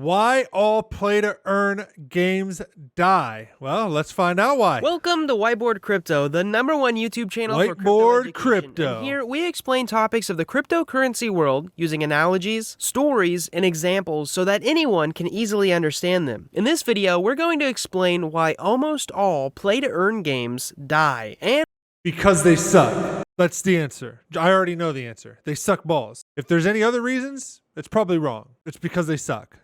Why all play-to-earn games die? Well, let's find out why. Welcome to Whiteboard Crypto, the #1 YouTube channel for crypto Whiteboard education. Crypto. And here we explain topics of the cryptocurrency world using analogies, stories, and examples so that anyone can easily understand them. In this video, we're going to explain why almost all play-to-earn games die and Because they suck. That's the answer. I already know the answer. They suck balls. If there's any other reasons, it's probably wrong. It's because they suck.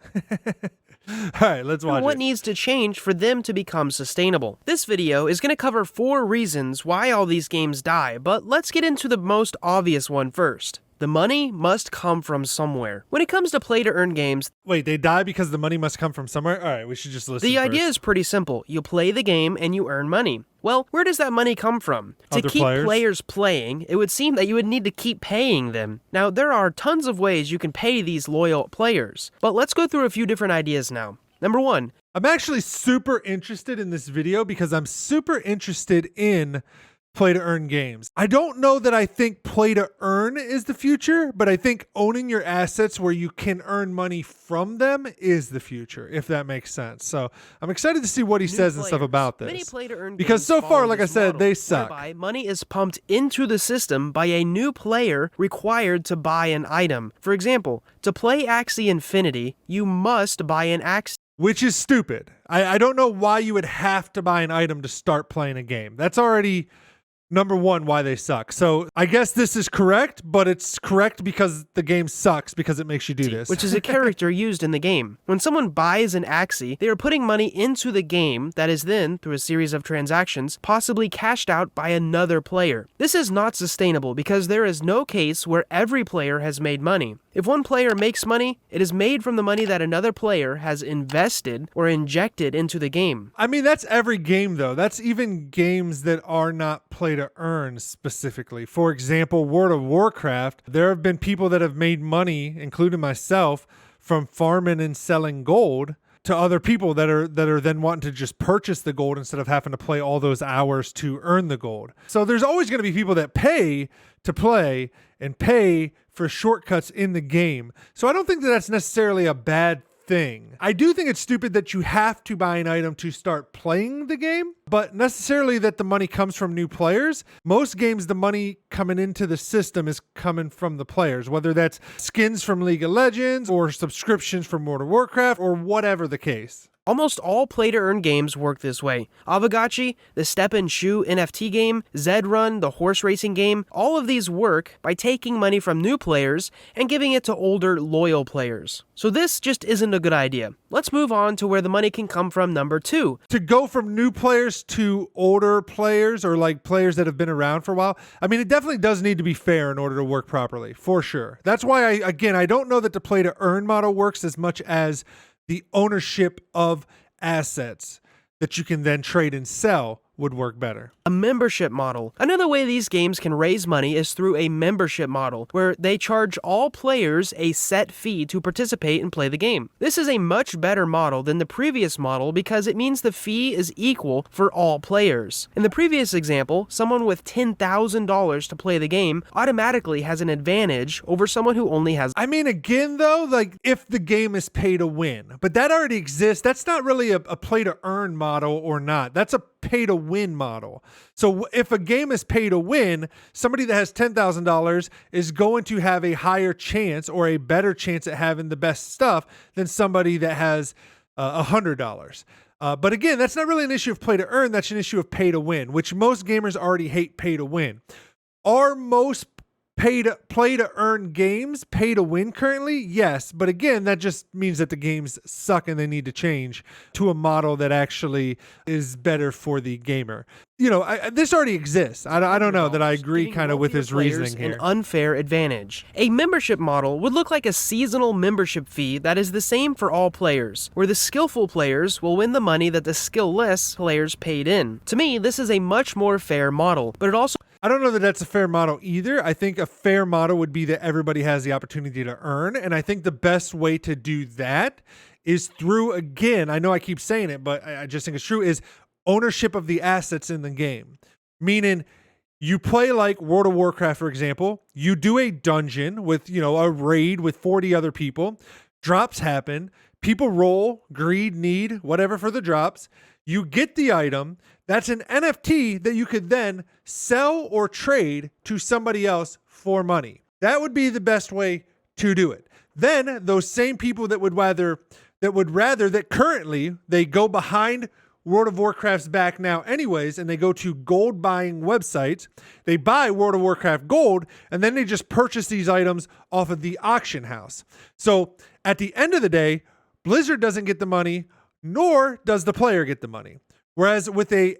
All right, let's watch what it. needs to change for them to become sustainable. This video is going to cover 4 reasons why all these games die, but let's get into the most obvious one first. The money must come from somewhere. When it comes to play-to-earn games, Wait, they die because the money must come from somewhere? All right, we should just listen the idea first. is pretty simple. You play the game and you earn money. Well, where does that money come from? To Other keep players playing, it would seem that you would need to keep paying them. Now, there are tons of ways you can pay these loyal players, but let's go through a few different ideas now. Number 1, I'm actually super interested in this video because I'm super interested in play-to-earn games. I don't know that I think play-to-earn is the future, but I think owning your assets where you can earn money from them is the future, if that makes sense. So I'm excited to see what he says and stuff about Many this. play-to-earn Because games so far, follow like I this said, model, they suck. whereby money is pumped into the system by a new player required to buy an item. For example, to play Axie Infinity, you must buy an Axie. Which is stupid. I don't know why you would have to buy an item to start playing a game. That's already number 1 why they suck. So I guess this is correct, but it's correct because the game sucks because it makes you do this. Which is a character used in the game. When someone buys an Axie, they are putting money into the game that is then, through a series of transactions, possibly cashed out by another player. This is not sustainable because there is no case where every player has made money. If one player makes money, it is made from the money that another player has invested or injected into the game. I mean, that's every game, though. That's even games that are not play to earn specifically. For example, World of Warcraft, there have been people that have made money, including myself, from farming and selling gold to other people that are then wanting to just purchase the gold instead of having to play all those hours to earn the gold. So there's always going to be people that pay to play and pay for shortcuts in the game. So I don't think that that's necessarily a bad thing. I do think it's stupid that you have to buy an item to start playing the game, but necessarily that the money comes from new players. Most games, the money coming into the system is coming from the players, whether that's skins from League of Legends or subscriptions from World of Warcraft or whatever the case. Almost all play-to-earn games work this way. Avagachi, the Step and Shoe NFT game, Zed Run, the horse racing game, all of these work by taking money from new players and giving it to older, loyal players. So this just isn't a good idea. Let's move on to where the money can come from. Number 2. To go from new players to older players or like players that have been around for a while, I mean, it definitely does need to be fair in order to work properly, for sure. That's why, I don't know that the play-to-earn model works as much as the ownership of assets that you can then trade and sell would work better. A membership model. Another way these games can raise money is through a membership model, where they charge all players a set fee to participate and play the game. This is a much better model than the previous model because it means the fee is equal for all players. In the previous example, someone with $10,000 to play the game automatically has an advantage over someone who only has. I mean, again, though, like if the game is pay to win, but that already exists. That's not really a play to earn model or not. That's a pay to win model. So if a game is pay to win, somebody that has $10,000 is going to have a higher chance or a better chance at having the best stuff than somebody that has $100. But again, that's not really an issue of play to earn. That's an issue of pay to win, which most gamers already hate pay to win. Are most play to earn games pay to win currently? Yes, but again, that just means that the games suck and they need to change to a model that actually is better for the gamer. You know, this already exists. I don't know that I agree kind of with his reasoning here. An unfair advantage. A membership model would look like a seasonal membership fee that is the same for all players, where the skillful players will win the money that the skillless players paid in. To me, this is a much more fair model, but it also I don't know that that's a fair model either. I think a fair model would be that everybody has the opportunity to earn. And I think the best way to do that is through, again, I know I keep saying it, but I just think it's true, is ownership of the assets in the game. Meaning you play like World of Warcraft, for example, you do a dungeon with, a raid with 40 other people, drops happen, People roll, greed, need, whatever for the drops. You get the item. That's an NFT that you could then sell or trade to somebody else for money. That would be the best way to do it. Then those same people that would rather that currently they go behind World of Warcraft's back now anyways, and they go to gold buying websites. They buy World of Warcraft gold, and then they just purchase these items off of the auction house. So at the end of the day, Blizzard doesn't get the money, nor does the player get the money. Whereas with a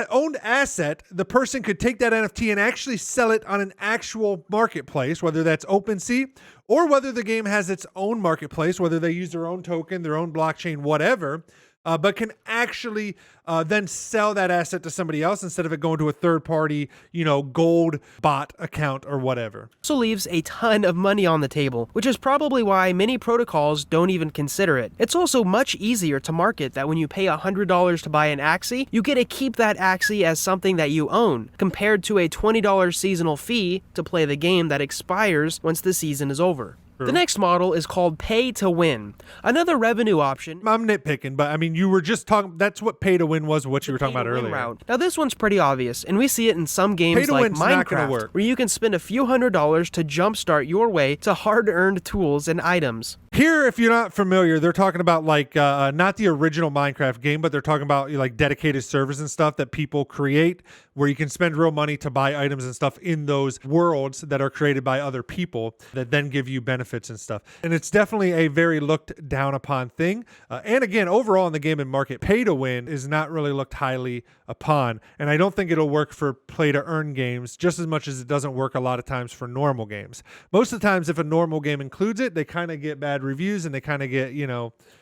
owned asset, the person could take that NFT and actually sell it on an actual marketplace, whether that's OpenSea or whether the game has its own marketplace, whether they use their own token, their own blockchain, whatever, but can actually then sell that asset to somebody else instead of it going to a third party, gold bot account or whatever. Also leaves a ton of money on the table, which is probably why many protocols don't even consider it. It's also much easier to market that when you pay $100 to buy an Axie, you get to keep that Axie as something that you own, compared to a $20 seasonal fee to play the game that expires once the season is over. The next model is called pay to win. Another revenue option. I'm nitpicking, but I mean, you were just talking, that's what pay to win was, what you were talking about earlier. Route. Now, this one's pretty obvious, and we see it in some games like Minecraft, where you can spend a few $100s to jumpstart your way to hard-earned tools and items. Here, if you're not familiar, they're talking about not the original Minecraft game, but they're talking about like dedicated servers and stuff that people create where you can spend real money to buy items and stuff in those worlds that are created by other people that then give you benefits and stuff. And it's definitely a very looked down upon thing. And again, overall in the gaming market, pay to win is not really looked highly upon. And I don't think it'll work for play to earn games just as much as it doesn't work a lot of times for normal games. Most of the times, if a normal game includes it, they kind of get bad reviews and they kind of get,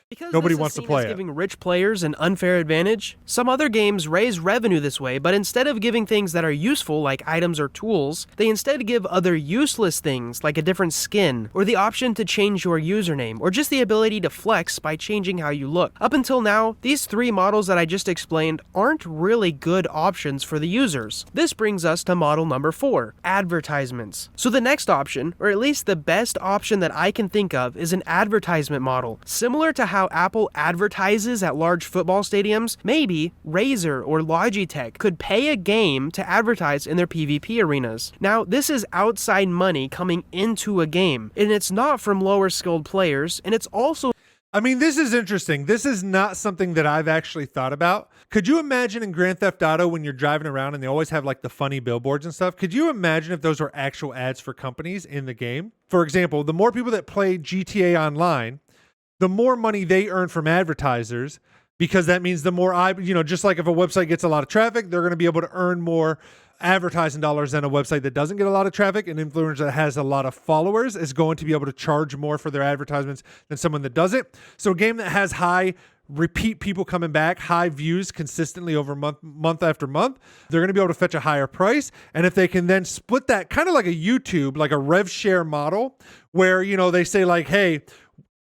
because nobody wants to play it. Giving rich players an unfair advantage, some other games raise revenue this way, but instead of giving things that are useful like items or tools, they instead give other useless things like a different skin, or the option to change your username, or just the ability to flex by changing how you look. Up until now, these three models that I just explained aren't really good options for the users. This brings us to model number 4, advertisements. So the next option, or at least the best option that I can think of, is an advertisement model. Similar to how Apple advertises at large football stadiums, maybe Razer or Logitech could pay a game to advertise in their PvP arenas. Now, this is outside money coming into a game, and it's not from lower skilled players, and it's also... I mean, this is interesting. This is not something that I've actually thought about. Could you imagine in Grand Theft Auto when you're driving around and they always have like the funny billboards and stuff? Could you imagine if those were actual ads for companies in the game? For example, the more people that play GTA Online, the more money they earn from advertisers, because that means the more just like if a website gets a lot of traffic, they're going to be able to earn more advertising dollars than a website that doesn't get a lot of traffic. An influencer that has a lot of followers is going to be able to charge more for their advertisements than someone that doesn't. So a game that has high repeat people coming back, high views consistently over month after month, they're going to be able to fetch a higher price. And if they can then split that kind of like a YouTube, like a rev share model where, they say like, hey,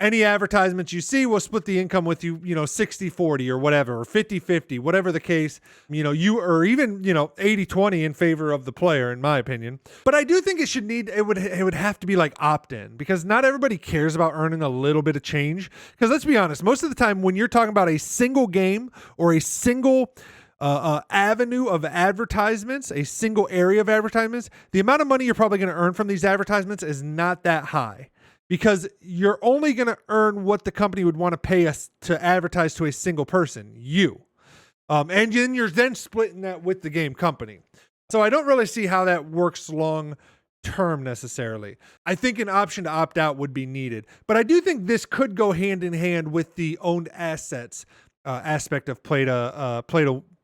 any advertisements you see, we'll split the income with you, 60-40 or whatever, or 50-50, whatever the case, you or even, 80-20 in favor of the player, in my opinion. But I do think it would have to be like opt-in, because not everybody cares about earning a little bit of change. Because let's be honest, most of the time when you're talking about a single game or a single avenue of advertisements, a single area of advertisements, the amount of money you're probably going to earn from these advertisements is not that high. Because you're only going to earn what the company would want to pay us to advertise to a single person, you. And then you're then splitting that with the game company. So I don't really see how that works long term necessarily. I think an option to opt out would be needed. But I do think this could go hand in hand with the owned assets aspect of play to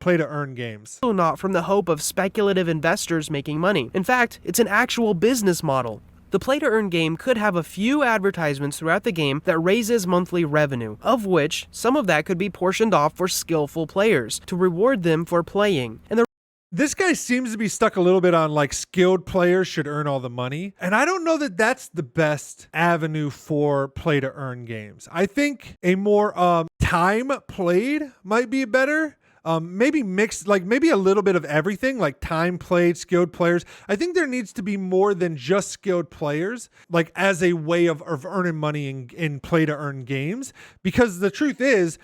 earn games. Not from the hope of speculative investors making money. In fact, it's an actual business model. The play-to-earn game could have a few advertisements throughout the game that raises monthly revenue, of which some of that could be portioned off for skillful players to reward them for playing. And this guy seems to be stuck a little bit on like skilled players should earn all the money. And I don't know that that's the best avenue for play-to-earn games. I think a more time played might be better. maybe mixed, like maybe a little bit of everything, like time played, skilled players. I think there needs to be more than just skilled players, like as a way of earning money in play to earn games. Because the truth is,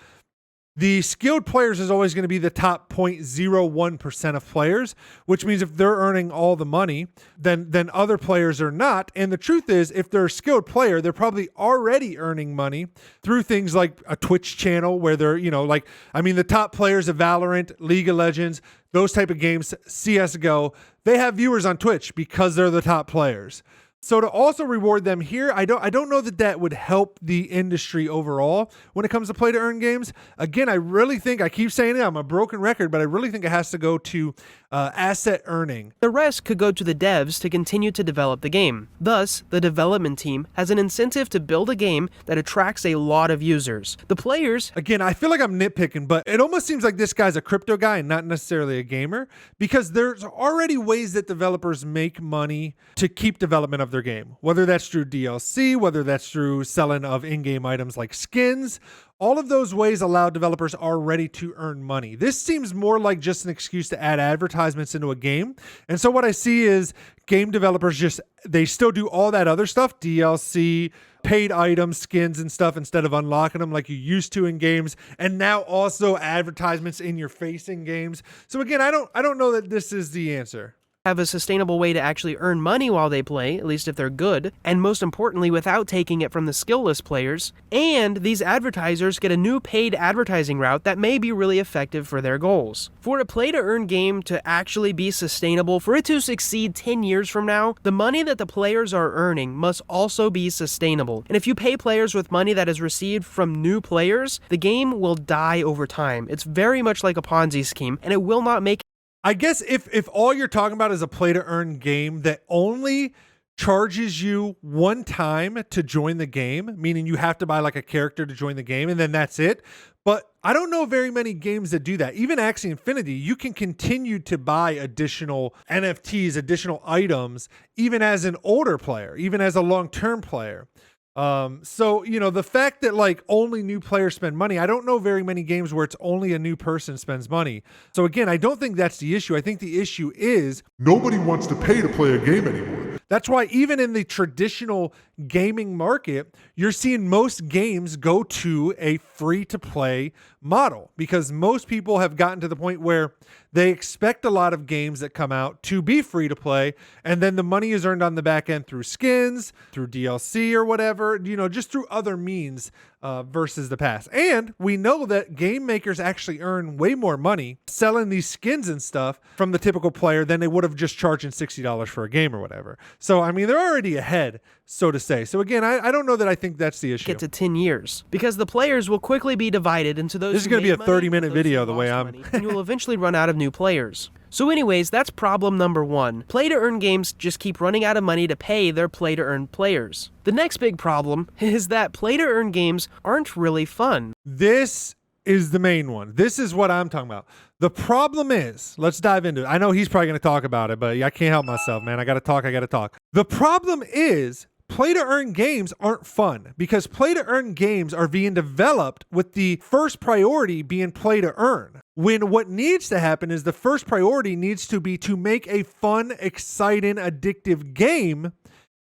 the skilled players is always going to be the top 0.01% of players, which means if they're earning all the money, then other players are not. And the truth is, if they're a skilled player, they're probably already earning money through things like a Twitch channel where they're, the top players of Valorant, League of Legends, those type of games, CSGO, they have viewers on Twitch because they're the top players. So to also reward them here, I don't know that would help the industry overall when it comes to play to earn games. Again, I really think, I keep saying it, I'm a broken record, but I really think it has to go to asset earning. The rest could go to the devs to continue to develop the game. Thus, the development team has an incentive to build a game that attracts a lot of users. The players... Again, I feel like I'm nitpicking, but it almost seems like this guy's a crypto guy and not necessarily a gamer, because there's already ways that developers make money to keep development of their game, whether that's through DLC, whether that's through selling of in-game items like skins. All of those ways allow developers already to earn money. This seems more like just an excuse to add advertisements into a game. And so what I see is game developers they still do all that other stuff, DLC, paid items, skins and stuff, instead of unlocking them like you used to in games. And now also advertisements in your face in games. So again, I don't know that this is the answer. Have a sustainable way to actually earn money while they play, at least if they're good, and most importantly, without taking it from the skillless players. And these advertisers get a new paid advertising route that may be really effective for their goals. For a play-to-earn game to actually be sustainable, for it to succeed 10 years from now, the money that the players are earning must also be sustainable. And if you pay players with money that is received from new players, the game will die over time. It's very much like a Ponzi scheme, and it will not make... I guess if all you're talking about is a play to earn game that only charges you one time to join the game, meaning you have to buy like a character to join the game and then that's it. But I don't know very many games that do that. Even Axie Infinity, you can continue to buy additional NFTs, additional items, even as an older player, even as a long-term player. So, the fact that like only new players spend money, I don't know very many games where it's only a new person spends money. So again, I don't think that's the issue. I think the issue is nobody wants to pay to play a game anymore. That's why even in the traditional gaming market, you're seeing most games go to a free-to-play model because most people have gotten to the point where they expect a lot of games that come out to be free-to-play, and then the money is earned on the back end through skins, through DLC or whatever, just through other means versus the past. And we know that game makers actually earn way more money selling these skins and stuff from the typical player than they would have just charging $60 for a game or whatever. So, they're already ahead, so to say. So again, I don't know that I think that's the issue. Get to 10 years because the players will quickly be divided into those. This is going to be a 30-minute video the way and you will eventually run out of new players. So anyways, that's problem number one. Play-to-earn games just keep running out of money to pay their play-to-earn players. The next big problem is that play-to-earn games aren't really fun. This is the main one. This is what I'm talking about. The problem is, let's dive into it. I know he's probably going to talk about it, but I can't help myself, man. I got to talk. The problem is play-to-earn games aren't fun because play-to-earn games are being developed with the first priority being play-to-earn. When what needs to happen is the first priority needs to be to make a fun, exciting, addictive game,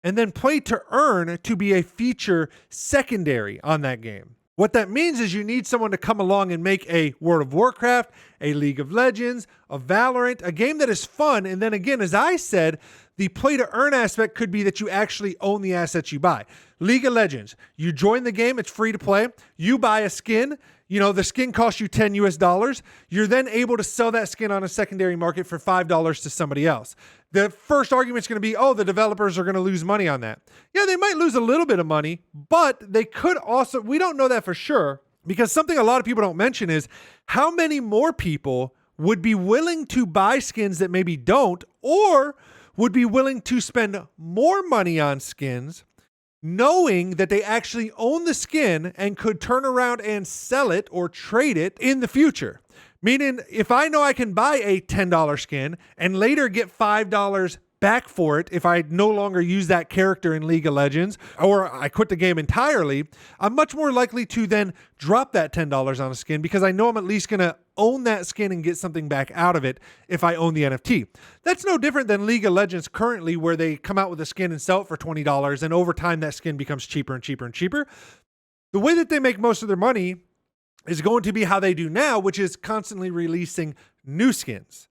and then play-to-earn to be a feature secondary on that game. What that means is you need someone to come along and make a World of Warcraft, a League of Legends, a Valorant, a game that is fun. And then again, as I said, the play to earn aspect could be that you actually own the assets you buy. League of Legends, you join the game, it's free to play. You buy a skin, the skin costs you $10 US. You're then able to sell that skin on a secondary market for $5 to somebody else. The first argument is going to be, the developers are going to lose money on that. Yeah, they might lose a little bit of money, but they could also, we don't know that for sure, because something a lot of people don't mention is how many more people would be willing to buy skins that maybe don't, or would be willing to spend more money on skins knowing that they actually own the skin and could turn around and sell it or trade it in the future. Meaning, if I know I can buy a $10 skin and later get $5 back for it if I no longer use that character in League of Legends, or I quit the game entirely, I'm much more likely to then drop that $10 on a skin because I know I'm at least going to own that skin and get something back out of it if I own the NFT. That's no different than League of Legends currently, where they come out with a skin and sell it for $20, and over time that skin becomes cheaper and cheaper and cheaper. The way that they make most of their money is going to be how they do now, which is constantly releasing new skins.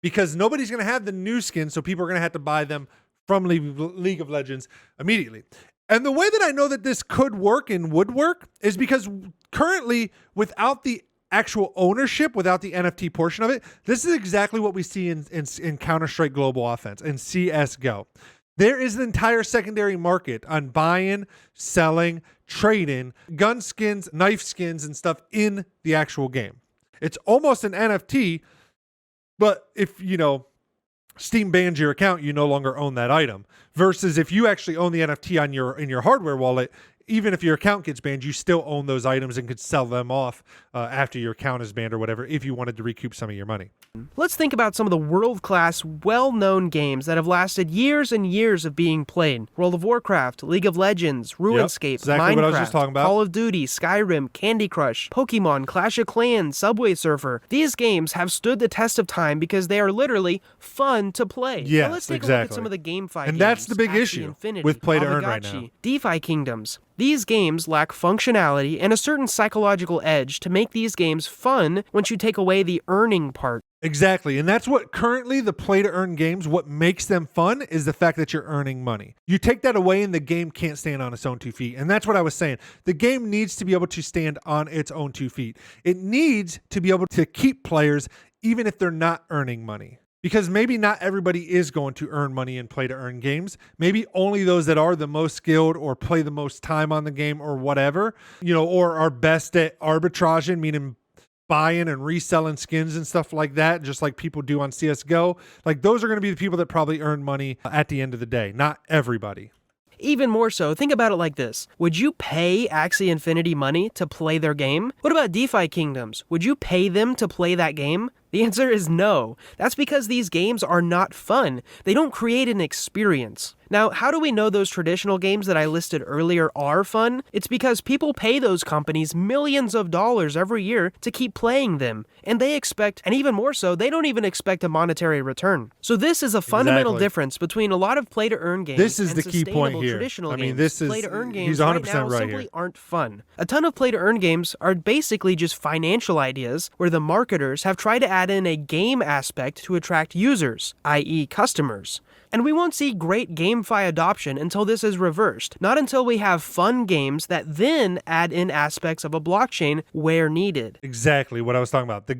Because nobody's going to have the new skins, so people are going to have to buy them from League of Legends immediately. And the way that I know that this could work and would work is because currently, without the actual ownership, without the NFT portion of it, this is exactly what we see in Counter-Strike Global Offense and CSGO. There is an entire secondary market on buying, selling, trading gun skins, knife skins, and stuff in the actual game. It's almost an NFT, but if, Steam bans your account, you no longer own that item. Versus if you actually own the NFT in your hardware wallet, even if your account gets banned, you still own those items and could sell them off after your account is banned or whatever, if you wanted to recoup some of your money. Let's think about some of the world-class, well-known games that have lasted years and years of being played. World of Warcraft, League of Legends, RuneScape, exactly Minecraft, what I was just talking about. Call of Duty, Skyrim, Candy Crush, Pokemon, Clash of Clans, Subway Surfer. These games have stood the test of time because they are literally fun to play. Yes, now let's take a look at some of the GameFi games. And that's the big Axie issue Infinity, with play to earn right now. DeFi Kingdoms. These games lack functionality and a certain psychological edge to make these games fun once you take away the earning part. Exactly. And that's what currently the play to earn games, what makes them fun is the fact that you're earning money. You take that away and the game can't stand on its own 2 feet. And that's what I was saying. The game needs to be able to stand on its own 2 feet. It needs to be able to keep players even if they're not earning money. Because maybe not everybody is going to earn money in play to earn games. Maybe only those that are the most skilled or play the most time on the game or whatever, or are best at arbitraging, meaning buying and reselling skins and stuff like that, just like people do on CSGO. Like those are going to be the people that probably earn money at the end of the day. Not everybody. Even more so, think about it like this. Would you pay Axie Infinity money to play their game? What about DeFi Kingdoms? Would you pay them to play that game? The answer is no. That's because these games are not fun. They don't create an experience. Now, how do we know those traditional games that I listed earlier are fun? It's because people pay those companies millions of dollars every year to keep playing them. And they expect, and even more so, they don't even expect a monetary return. So this is a fundamental difference between a lot of play-to-earn games this is and the key point here. Traditional I mean, games. this is, play-to-earn games he's 100% right now right simply here. aren't fun. A ton of play-to-earn games are basically just financial ideas where the marketers have tried to add in a game aspect to attract users, i.e. customers. And we won't see great GameFi adoption until this is reversed, not until we have fun games that then add in aspects of a blockchain where needed. Exactly what I was talking about.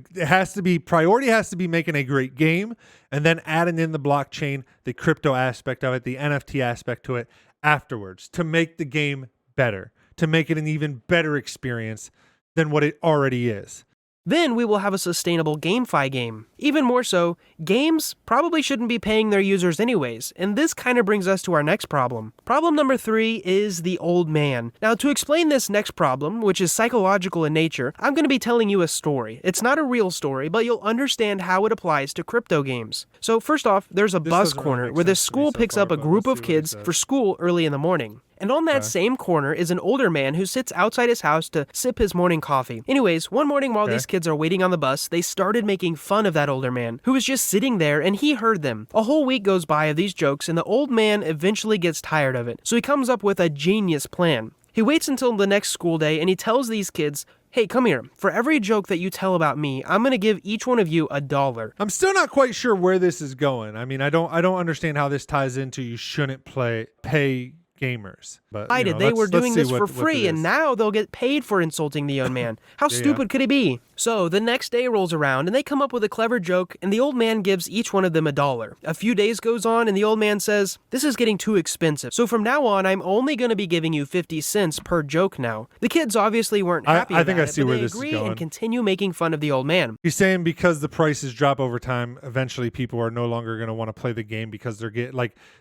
Priority has to be making a great game and then adding in the blockchain, the crypto aspect of it, the NFT aspect to it afterwards to make the game better, to make it an even better experience than what it already is. Then we will have a sustainable GameFi game. Even more so, games probably shouldn't be paying their users anyways, and this kind of brings us to our next problem. Problem number 3 is the old man. Now, to explain this next problem, which is psychological in nature, I'm going to be telling you a story. It's not a real story, but you'll understand how it applies to crypto games. So first off, there's a buzz corner where the school picks up a group of kids for school early in the morning. And on that same corner is an older man who sits outside his house to sip his morning coffee. Anyways, one morning while these kids are waiting on the bus, they started making fun of that older man, who was just sitting there, and he heard them. A whole week goes by of these jokes, and the old man eventually gets tired of it. So he comes up with a genius plan. He waits until the next school day, and he tells these kids, hey, come here. For every joke that you tell about me, I'm going to give each one of you $1. I'm still not quite sure where this is going. I mean, I don't understand how this ties into you shouldn't pay gamers. But they were doing this for free, and now they'll get paid for insulting the young man. How stupid could he be? So the next day rolls around, and they come up with a clever joke, and the old man gives each one of them $1. A few days goes on, and the old man says, this is getting too expensive. So from now on, I'm only going to be giving you 50 cents per joke now. The kids obviously weren't happy about it, but they agree and continue making fun of the old man. He's saying because the prices drop over time, eventually people are no longer going to want to play the game because they're going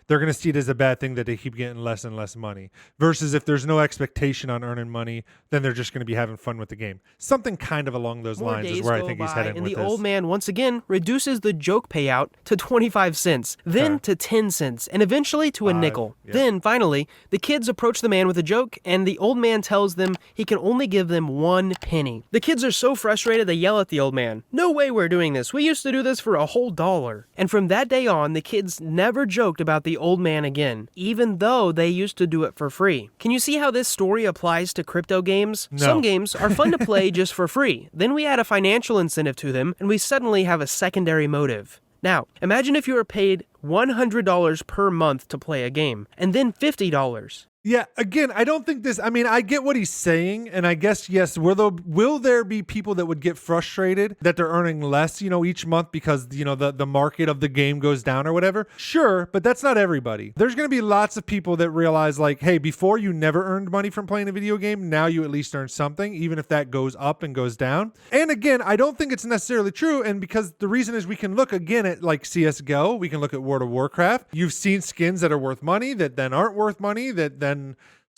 to see it as a bad thing that they keep getting less less and less money. Versus if there's no expectation on earning money, then they're just going to be having fun with the game. Something kind of along those More lines is days where I go think he's by, heading and with the this. old man once again reduces the joke payout to 25 cents, then to 10 cents, and eventually to a nickel. Yep. Then, finally, the kids approach the man with a joke, and the old man tells them he can only give them 1 penny. The kids are so frustrated they yell at the old man, "No way we're doing this. We used to do this for a whole dollar." And from that day on, the kids never joked about the old man again, even though they used to do it for free. Can you see how this story applies to crypto games? No. Some games are fun to play just for free. Then we add a financial incentive to them, and we suddenly have a secondary motive. Now, imagine if you were paid $100 per month to play a game, and then $50. Yeah, again, I don't think this, I mean, I get what he's saying, and I guess, yes, will there be people that would get frustrated that they're earning less, each month because, the market of the game goes down or whatever? Sure, but that's not everybody. There's going to be lots of people that realize, like, hey, before you never earned money from playing a video game, now you at least earn something, even if that goes up and goes down. And again, I don't think it's necessarily true, and because the reason is we can look again at, like, CSGO, we can look at World of Warcraft. You've seen skins that are worth money that then aren't worth money, that then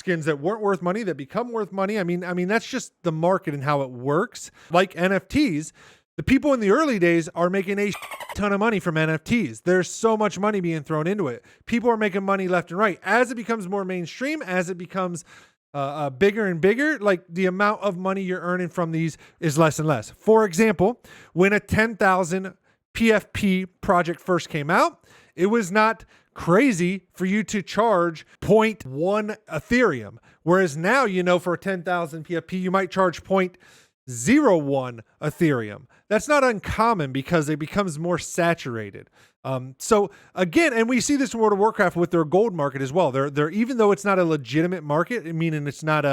skins that weren't worth money that become worth money. I mean that's just the market and how it works. Like NFTs, the people in the early days are making a ton of money from NFTs. There's so much money being thrown into it. People are making money left and right. As it becomes more mainstream, as it becomes bigger and bigger, like the amount of money you're earning from these is less and less. For example, when a 10,000 PFP project first came out, it was not crazy for you to charge 0.1 Ethereum. Whereas now, for 10,000 PFP, you might charge 0.01 Ethereum. That's not uncommon because it becomes more saturated. So again, and we see this in World of Warcraft with their gold market as well. They're even though it's not a legitimate market, meaning it's not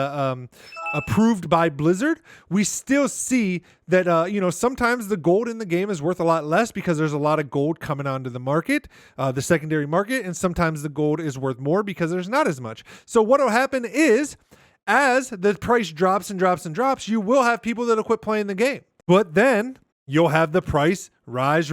approved by Blizzard, we still see that sometimes the gold in the game is worth a lot less because there's a lot of gold coming onto the market, the secondary market, and sometimes the gold is worth more because there's not as much. So what will happen is, as the price drops and drops and drops, you will have people that'll quit playing the game. But then you'll have the price rise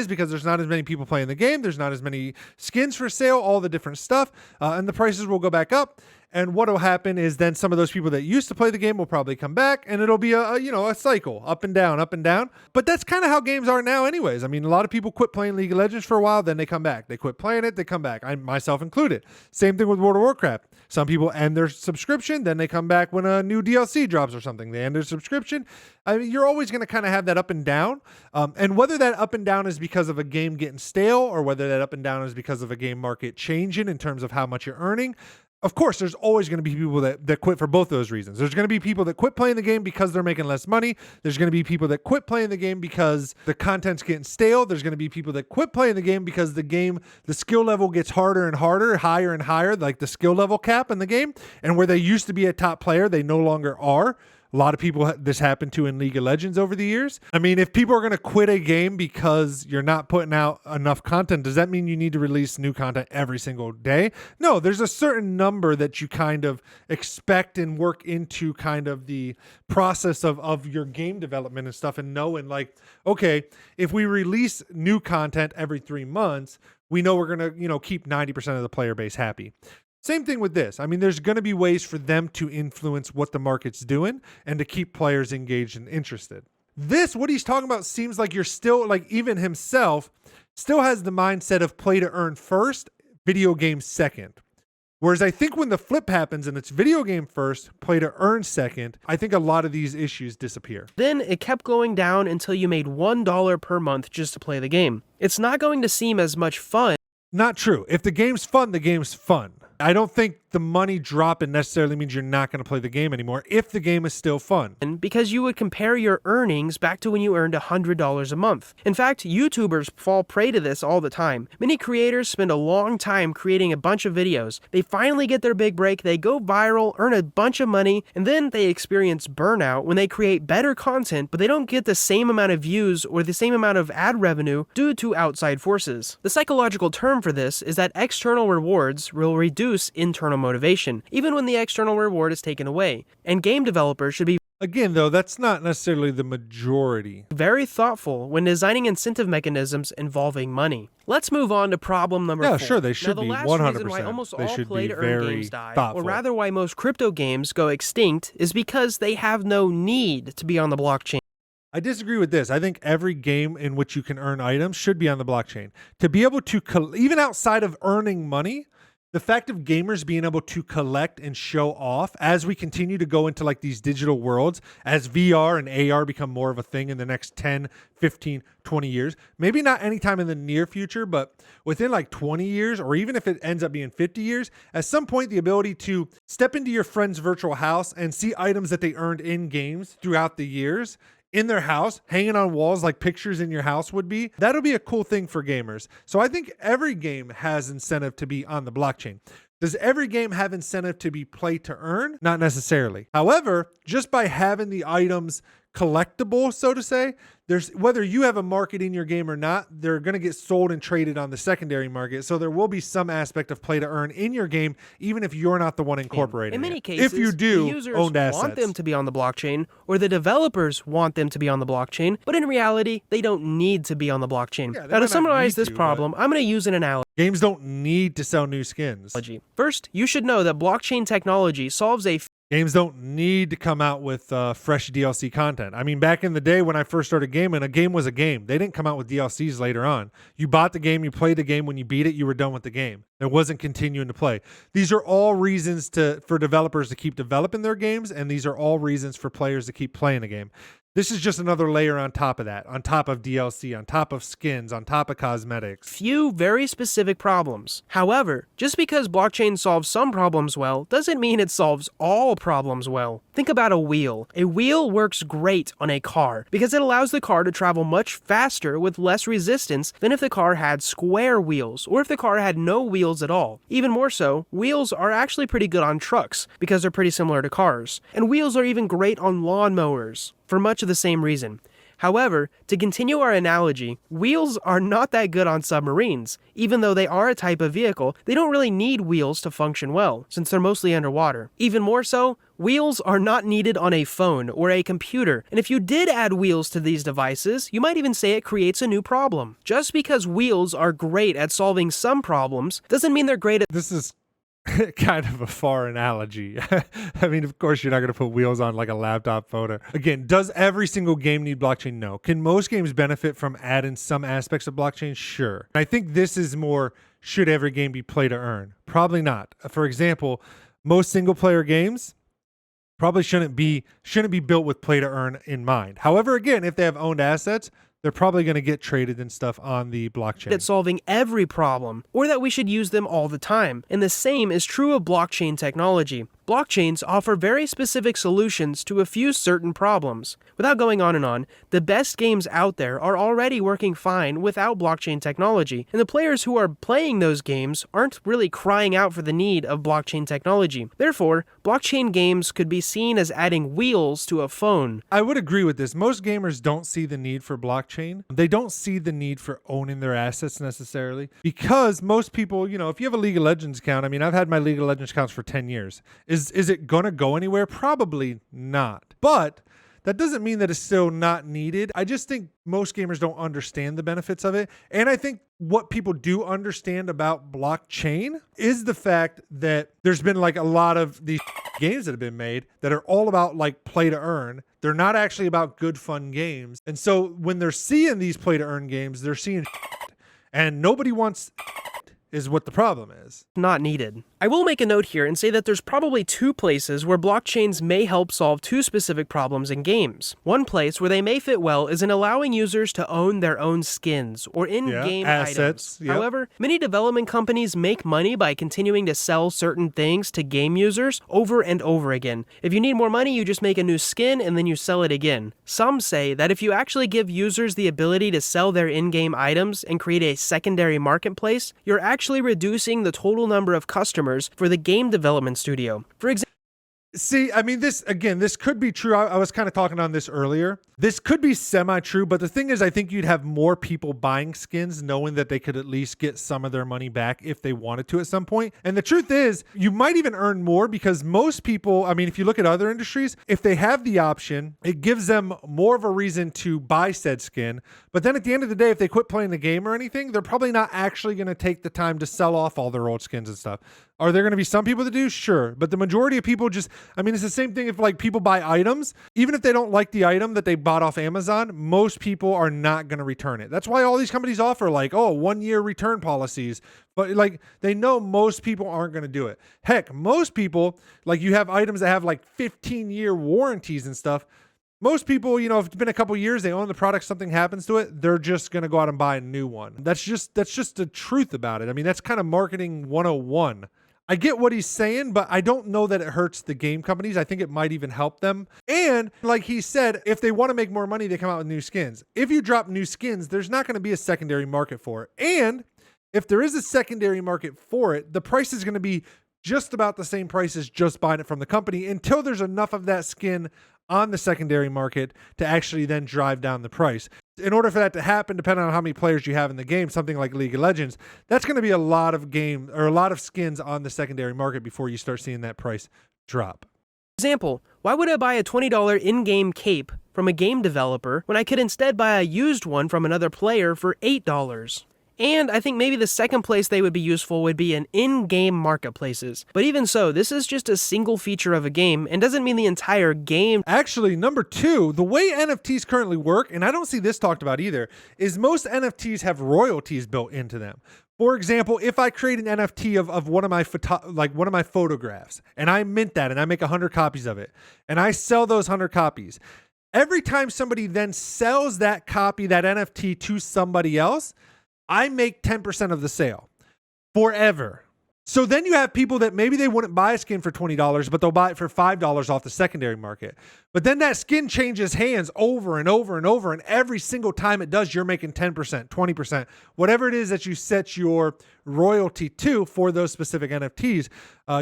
because there's not as many people playing the game. There's not as many skins for sale, all the different stuff, and the prices will go back up. And what will happen is then some of those people that used to play the game will probably come back, and it'll be a cycle, up and down, up and down. But that's kind of how games are now anyways. I mean, a lot of people quit playing League of Legends for a while, then they come back. They quit playing it, they come back. I myself included. Same thing with World of Warcraft. Some people end their subscription, then they come back when a new DLC drops or something. They end their subscription. I mean, you're always going to kind of have that up and down. And whether that up and down is because of a game getting stale or whether that up and down is because of a game market changing in terms of how much you're earning, of course, there's always going to be people that quit for both those reasons. There's going to be people that quit playing the game because they're making less money. There's going to be people that quit playing the game because the content's getting stale. There's going to be people that quit playing the game because the skill level gets harder and harder, higher and higher, like the skill level cap in the game. And where they used to be a top player, they no longer are. A lot of people this happened to in League of Legends over the years. I mean, if people are going to quit a game because you're not putting out enough content, does that mean you need to release new content every single day? No, there's a certain number that you kind of expect and work into kind of the process of your game development and stuff, and knowing like, okay, if we release new content every 3 months, we know we're going to, keep 90% of the player base happy. Same thing with this. I mean, there's going to be ways for them to influence what the market's doing and to keep players engaged and interested. What he's talking about seems like you're still, like even himself, still has the mindset of play to earn first, video game second. Whereas I think when the flip happens and it's video game first, play to earn second, I think a lot of these issues disappear. Then it kept going down until you made $1 per month just to play the game. It's not going to seem as much fun. Not true. If the game's fun, the game's fun. I don't think the money dropping necessarily means you're not going to play the game anymore if the game is still fun. Because you would compare your earnings back to when you earned $100 a month. In fact, YouTubers fall prey to this all the time. Many creators spend a long time creating a bunch of videos. They finally get their big break, they go viral, earn a bunch of money, and then they experience burnout when they create better content, but they don't get the same amount of views or the same amount of ad revenue due to outside forces. The psychological term for this is that external rewards will reduce internal motivation, even when the external reward is taken away. And game developers should be Again, though, that's not necessarily the majority. Very thoughtful when designing incentive mechanisms involving money. Let's move on to problem number Yeah, 4. sure, they should now, be the last 100%. reason why almost They all should be play-to-earn very games die, thoughtful. or rather why most crypto games go extinct, is because they have no need to be on the blockchain. I disagree with this. I think every game in which you can earn items should be on the blockchain. To be able to, even outside of earning money, the fact of gamers being able to collect and show off as we continue to go into like these digital worlds, as VR and AR become more of a thing in the next 10, 15, 20 years, maybe not anytime in the near future, but within like 20 years, or even if it ends up being 50 years, at some point, the ability to step into your friend's virtual house and see items that they earned in games throughout the years in their house, hanging on walls like pictures in your house would be, that'll be a cool thing for gamers. So I think every game has incentive to be on the blockchain. Does every game have incentive to be play to earn? Not necessarily. However, just by having the items collectible, so to say, there's whether you have a market in your game or not, they're going to get sold and traded on the secondary market. So there will be some aspect of play to earn in your game, even if you're not the one incorporating In it. many cases, if you do, the users owned assets. want them to be on the blockchain, or the developers want them to be on the blockchain, but in reality, they don't need to be on the blockchain. Yeah, they Now, might to not summarize need this to, problem, I'm going to use an analogy. Games don't need to sell new skins. First, you should know that blockchain technology solves a Games don't need to come out with fresh DLC content. I mean, back in the day when I first started gaming, a game was a game. They didn't come out with DLCs later on. You bought the game, you played the game. When you beat it, you were done with the game. There wasn't continuing to play. These are all reasons for developers to keep developing their games, and these are all reasons for players to keep playing the game. This is just another layer on top of that, on top of DLC, on top of skins, on top of cosmetics. few very specific problems. However, just because blockchain solves some problems well doesn't mean it solves all problems well. Think about a wheel. A wheel works great on a car because it allows the car to travel much faster with less resistance than if the car had square wheels or if the car had no wheels at all. Even more so, wheels are actually pretty good on trucks because they're pretty similar to cars. And wheels are even great on lawnmowers for much of the same reason. However, to continue our analogy, wheels are not that good on submarines. Even though they are a type of vehicle, they don't really need wheels to function well, since they're mostly underwater. Even more so, wheels are not needed on a phone or a computer, and if you did add wheels to these devices, you might even say it creates a new problem. Just because wheels are great at solving some problems, doesn't mean they're great at This is kind of a far analogy. I mean, of course, you're not going to put wheels on like a laptop photo. Again, does every single game need blockchain? No. Can most games benefit from adding some aspects of blockchain? Sure. I think this is more, should every game be play to earn? Probably not. For example, most single player games probably shouldn't be built with play to earn in mind. However, again, if they have owned assets, they're probably going to get traded and stuff on the blockchain. at solving every problem, or that we should use them all the time. And the same is true of blockchain technology. Blockchains offer very specific solutions to a few certain problems. Without going on, the best games out there are already working fine without blockchain technology, and the players who are playing those games aren't really crying out for the need of blockchain technology. Therefore, blockchain games could be seen as adding wheels to a phone. I would agree with this. Most gamers don't see the need for blockchain. They don't see the need for owning their assets necessarily, because most people, if you have a League of Legends account, I mean, I've had my League of Legends accounts for 10 years. Is it going to go anywhere? Probably not. But that doesn't mean that it's still not needed. I just think most gamers don't understand the benefits of it. And I think what people do understand about blockchain is the fact that there's been like a lot of these games that have been made that are all about like play to earn. They're not actually about good, fun games. And so when they're seeing these play to earn games, they're seeing and nobody wants is what the problem is. Not needed. I will make a note here and say that there's probably two places where blockchains may help solve two specific problems in games. One place where they may fit well is in allowing users to own their own skins or in-game assets. items. Yep. However, many development companies make money by continuing to sell certain things to game users over and over again. If you need more money, you just make a new skin and then you sell it again. Some say that if you actually give users the ability to sell their in-game items and create a secondary marketplace, you're actually reducing the total number of customers for the game development studio. For example, See, I mean, this could be true. I was kind of talking on this earlier. This could be semi-true, but the thing is, I think you'd have more people buying skins knowing that they could at least get some of their money back if they wanted to at some point. And the truth is, you might even earn more because most people, I mean, if you look at other industries, if they have the option, it gives them more of a reason to buy said skin. But then at the end of the day, if they quit playing the game or anything, they're probably not actually going to take the time to sell off all their old skins and stuff. Are there going to be some people that do? Sure. But the majority of people just, I mean, it's the same thing if like people buy items, even if they don't like the item that they bought off Amazon, most people are not going to return it. That's why all these companies offer like, 1-year return policies. But like they know most people aren't going to do it. Heck, most people, like you have items that have like 15-year warranties and stuff. Most people, if it's been a couple years, they own the product, something happens to it, they're just going to go out and buy a new one. That's just the truth about it. I mean, that's kind of marketing 101. I get what he's saying, but I don't know that it hurts the game companies. I think it might even help them. And like he said, if they want to make more money, they come out with new skins. If you drop new skins, there's not going to be a secondary market for it. And if there is a secondary market for it, the price is going to be just about the same price as just buying it from the company until there's enough of that skin on the secondary market to actually then drive down the price. In order for that to happen, depending on how many players you have in the game, something like League of Legends, that's going to be a lot of skins on the secondary market before you start seeing that price drop. Example, why would I buy a $20 in-game cape from a game developer when I could instead buy a used one from another player for $8? And I think maybe the second place they would be useful would be in in-game marketplaces. But even so, this is just a single feature of a game and doesn't mean the entire game. Actually, number 2, the way NFTs currently work, and I don't see this talked about either, is most NFTs have royalties built into them. For example, if I create an NFT of one of my photographs, and I mint that and I make 100 copies of it, and I sell those 100 copies, every time somebody then sells that copy, that NFT to somebody else, I make 10% of the sale forever. So then you have people that maybe they wouldn't buy a skin for $20, but they'll buy it for $5 off the secondary market. But then that skin changes hands over and over and over. And every single time it does, you're making 10%, 20%, whatever it is that you set your royalty to for those specific NFTs.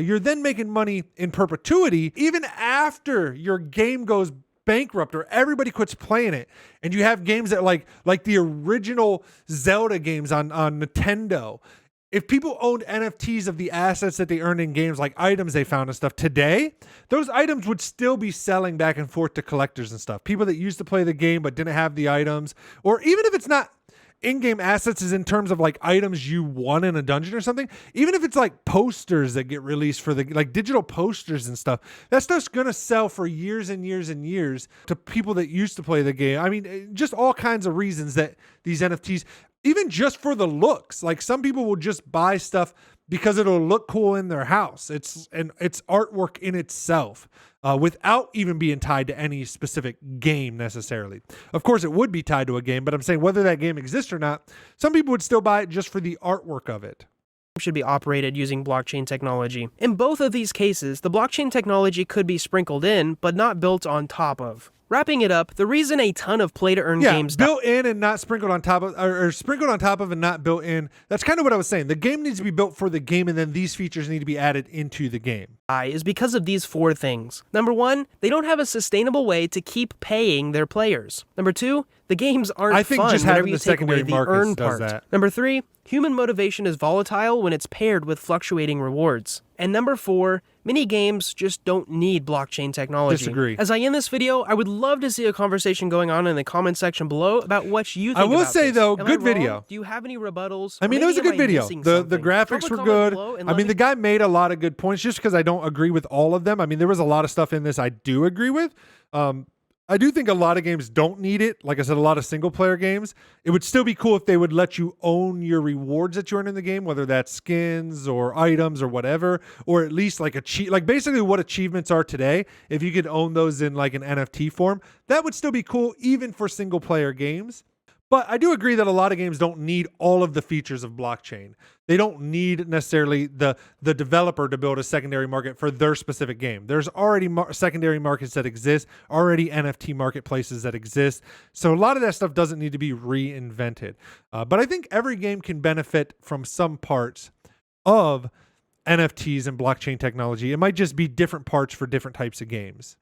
You're then making money in perpetuity, even after your game goes bankrupt or everybody quits playing it, and you have games that like the original Zelda games on Nintendo. If people owned NFTs of the assets that they earned in games, like items they found and stuff today, those items would still be selling back and forth to collectors and stuff. People that used to play the game but didn't have the items, or even if it's not in-game assets is in terms of like items you won in a dungeon or something, even if it's like posters that get released for the like digital posters and stuff, that stuff's gonna sell for years and years and years to people that used to play the game. I mean, just all kinds of reasons that these NFTs, even just for the looks, like some people will just buy stuff because it'll look cool in their house. It's artwork in itself, without even being tied to any specific game necessarily. Of course, it would be tied to a game, but I'm saying whether that game exists or not, some people would still buy it just for the artwork of it. Should be operated using blockchain technology. In both of these cases, the blockchain technology could be sprinkled in, but not built on top of. Wrapping it up, the reason a ton of play-to-earn games built in and not sprinkled on top of, or sprinkled on top of and not built in. That's kind of what I was saying. The game needs to be built for the game, and then these features need to be added into the game. Is because of these 4 things. Number 1, they don't have a sustainable way to keep paying their players. Number 2, the games aren't I think fun just whenever having you the take away secondary the markets earn does part. that. Number 3, human motivation is volatile when it's paired with fluctuating rewards. And number 4, many games just don't need blockchain technology. Disagree. As I end this video, I would love to see a conversation going on in the comment section below about what you think I will about say this. though, Am good I wrong? video. Do you have any rebuttals? I mean, it was a good video. The graphics were good. I mean, the the guy made a lot of good points. Just because I don't agree with all of them, I mean, there was a lot of stuff in this I do agree with. I do think a lot of games don't need it. Like I said, a lot of single player games. It would still be cool if they would let you own your rewards that you earn in the game, whether that's skins or items or whatever, or at least like basically what achievements are today. If you could own those in like an NFT form, that would still be cool even for single player games. But I do agree that a lot of games don't need all of the features of blockchain. They don't need necessarily the developer to build a secondary market for their specific game. There's already secondary markets that exist, already NFT marketplaces that exist. So a lot of that stuff doesn't need to be reinvented. But I think every game can benefit from some parts of NFTs and blockchain technology. It might just be different parts for different types of games.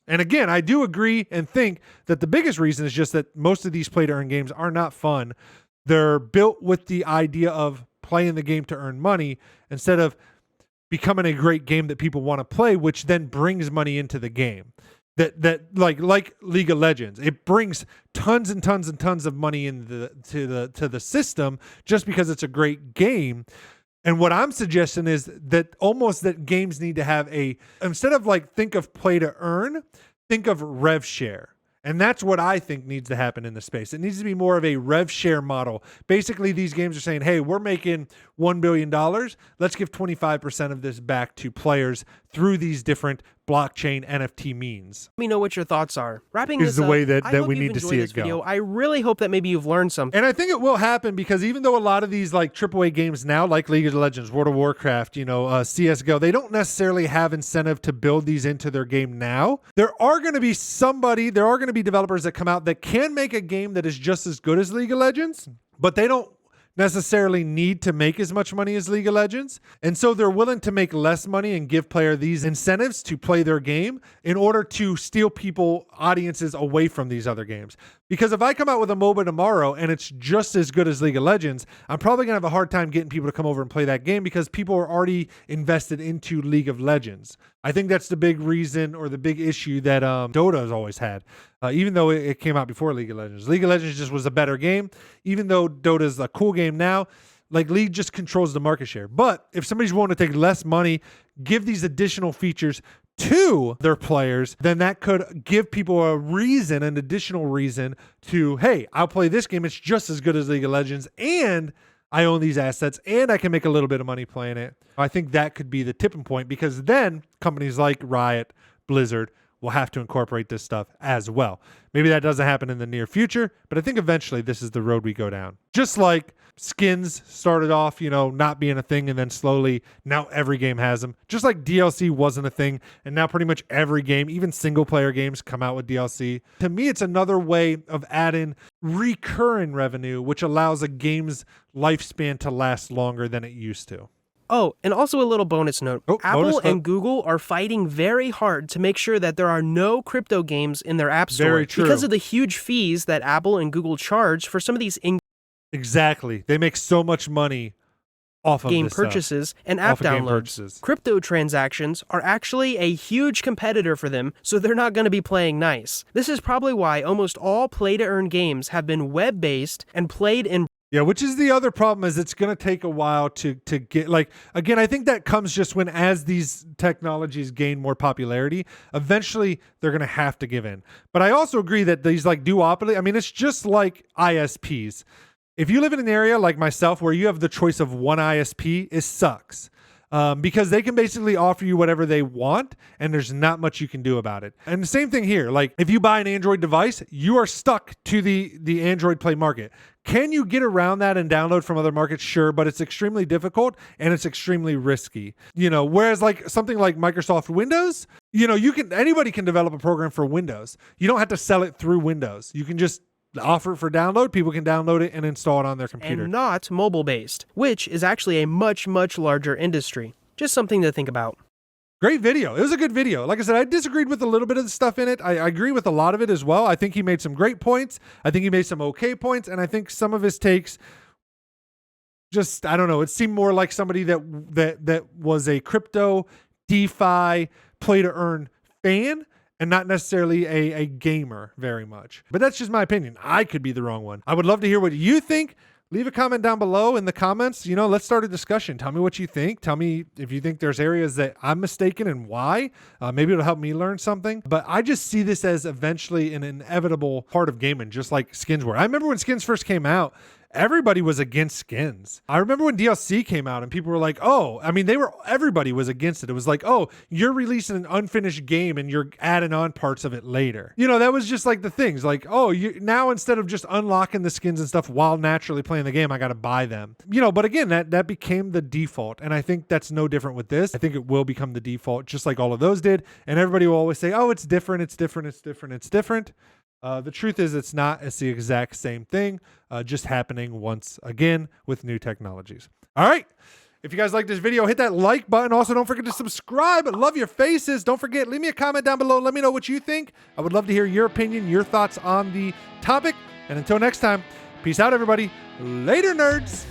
And again, I do agree and think that the biggest reason is just that most of these play-to-earn games are not fun. They're built with the idea of playing the game to earn money instead of becoming a great game that people want to play, which then brings money into the game. That like League of Legends, it brings tons and tons and tons of money to the system just because it's a great game. And what I'm suggesting is that almost that games need to have instead of like think of play to earn, think of rev share. And that's what I think needs to happen in the space. It needs to be more of a rev share model. Basically, these games are saying, hey, we're making $1 billion. Let's give 25% of this back to players through these different blockchain NFT means. Let me know what your thoughts are. Wrapping Is this the up, way that I hope we you've need to enjoyed see this it go. video. I really hope that maybe you've learned something. And I think it will happen because even though a lot of these like AAA games now, like League of Legends, World of Warcraft, CSGO, they don't necessarily have incentive to build these into their game now. There are going to be developers that come out that can make a game that is just as good as League of Legends, but they don't necessarily need to make as much money as League of Legends. And so they're willing to make less money and give player these incentives to play their game in order to steal audiences away from these other games. Because if I come out with a MOBA tomorrow and it's just as good as League of Legends, I'm probably going to have a hard time getting people to come over and play that game because people are already invested into League of Legends. I think that's the big reason or the big issue that Dota has always had. Even though it came out before League of Legends. League of Legends just was a better game. Even though Dota is a cool game now, like League just controls the market share. But if somebody's willing to take less money, give these additional features to their players, then that could give people an additional reason to, hey, I'll play this game. It's just as good as League of Legends, and I own these assets, and I can make a little bit of money playing it. I think that could be the tipping point because then companies like Riot, Blizzard, will have to incorporate this stuff as well. Maybe that doesn't happen in the near future, but I think eventually this is the road we go down. Just like skins started off, not being a thing, and then slowly now every game has them. Just like DLC wasn't a thing, and now pretty much every game, even single player games, come out with DLC. To me, it's another way of adding recurring revenue, which allows a game's lifespan to last longer than it used to. Oh, and also a little bonus note. Apple bonus note. and Google are fighting very hard to make sure that there are no crypto games in their app store. Very true. Because of the huge fees that Apple and Google charge for some of these Exactly. They make so much money off of game this purchases stuff. and app Off of game downloads. purchases. Crypto transactions are actually a huge competitor for them, so they're not going to be playing nice. This is probably why almost all play-to-earn games have been web-based and played in. Yeah, which is the other problem is it's going to take a while to get, like, again, I think that comes just when as these technologies gain more popularity, eventually they're going to have to give in. But I also agree that these like duopoly, I mean, it's just like ISPs. If you live in an area like myself where you have the choice of one ISP, it sucks. Because they can basically offer you whatever they want and there's not much you can do about it. And the same thing here, like if you buy an Android device, you are stuck to the Android Play market. Can you get around that and download from other markets? Sure, but it's extremely difficult and it's extremely risky. Whereas like something like Microsoft Windows, anybody can develop a program for Windows. You don't have to sell it through Windows. You can just offer it for download. People can download it and install it on their computer. And not mobile-based, which is actually a much, much larger industry. Just something to think about. Great video. It was a good video. Like I said, I disagreed with a little bit of the stuff in it. I agree with a lot of it as well. I think he made some great points. I think he made some okay points. And I think some of his takes just, I don't know, it seemed more like somebody that was a crypto, DeFi, play-to-earn fan and not necessarily a gamer very much. But that's just my opinion. I could be the wrong one. I would love to hear what you think. Leave a comment down below in the comments. Let's start a discussion. Tell me what you think. Tell me if you think there's areas that I'm mistaken and why. Maybe it'll help me learn something. But I just see this as eventually an inevitable part of gaming, just like skins were. I remember when skins first came out, everybody was against skins. I remember when DLC came out and people were like, everybody was against it. It was like, oh, you're releasing an unfinished game and you're adding on parts of it later. That was just like the things like, oh, now instead of just unlocking the skins and stuff while naturally playing the game, I got to buy them. But again, that became the default. And I think that's no different with this. I think it will become the default just like all of those did. And everybody will always say, oh, it's different. It's different. It's different. It's different. The truth is it's not. It's the exact same thing, just happening once again with new technologies. All right. If you guys like this video, hit that like button. Also, don't forget to subscribe. I love your faces. Don't forget, leave me a comment down below. Let me know what you think. I would love to hear your opinion, your thoughts on the topic. And until next time, peace out, everybody. Later, nerds.